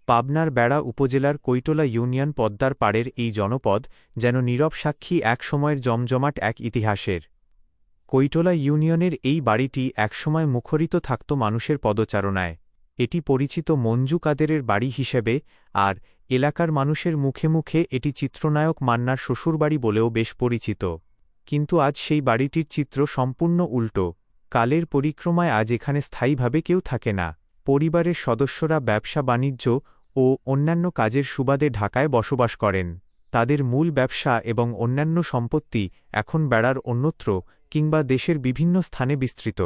পাবনার বেড়া উপজেলার কৈটলা ইউনিয়ন পদ্মার পাড়ের এই জনপদ যেন নীরব সাক্ষী এক সময়ের জমজমাট এক ইতিহাসের। কৈটলা ইউনিয়নের এই বাড়িটি একসময় মুখরিত থাকত মানুষের পদচারণায়। এটি পরিচিত মঞ্জু কাদেরের বাড়ি হিসেবে, আর এলাকার মানুষের মুখে মুখে এটি চিত্রনায়ক মান্নার শ্বশুরবাড়ি বলেও বেশ পরিচিত। কিন্তু আজ সেই বাড়িটির চিত্র সম্পূর্ণ উল্টো। কালের পরিক্রমায় আজ এখানে স্থায়ীভাবে কেউ থাকে না। পরিবারের সদস্যরা ব্যবসা বাণিজ্য ও অন্যান্য কাজের সুবাদে ঢাকায় বসবাস করেন। তাদের মূল ব্যবসা এবং অন্যান্য সম্পত্তি এখন বেড়ার অন্যত্র কিংবা দেশের বিভিন্ন স্থানে বিস্তৃত।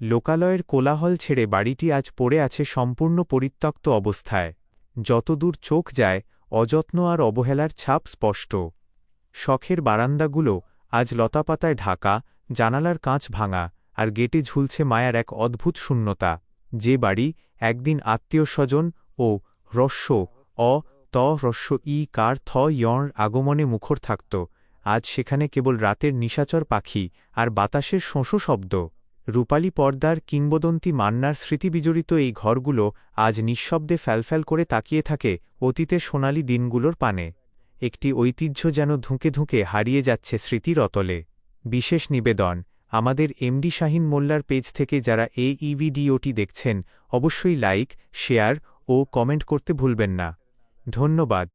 লোকালয়ের কোলাহল ছেড়ে বাড়িটি আজ পড়ে আছে সম্পূর্ণ পরিত্যক্ত অবস্থায়। যতদূর চোখ যায় অযত্ন আর অবহেলার ছাপ স্পষ্ট। শখের বারান্দাগুলো আজ লতাপাতায় ঢাকা, জানালার কাঁচ ভাঙা, আর গেটে ঝুলছে মায়ার এক অদ্ভুত শূন্যতা। যে বাড়ি একদিন আত্মীয়স্বজন ও হ্রস্ব অ ত হ্রস্ব ই কার থ ইয়র আগমনে মুখর থাকত, আজ সেখানে কেবল রাতের নিশাচর পাখি আর বাতাসের শোঁশো শব্দ। রূপালী পর্দার কিংবদন্তি মান্নার স্মৃতিবিজড়িত এই ঘরগুলো আজ নিঃশব্দে ফ্যালফ্যাল করে তাকিয়ে থাকে অতীতের সোনালি দিনগুলোর পানে। একটি ঐতিহ্য যেন ধুঁকে ধুঁকে হারিয়ে যাচ্ছে স্মৃতির অতলে। বিশেষ নিবেদন, আমাদের এমডি শাহিন মোল্লার পেজ থেকে যারা এই ভিডিওটি দেখছেন অবশ্যই লাইক, শেয়ার ও কমেন্ট করতে ভুলবেন না। ধন্যবাদ।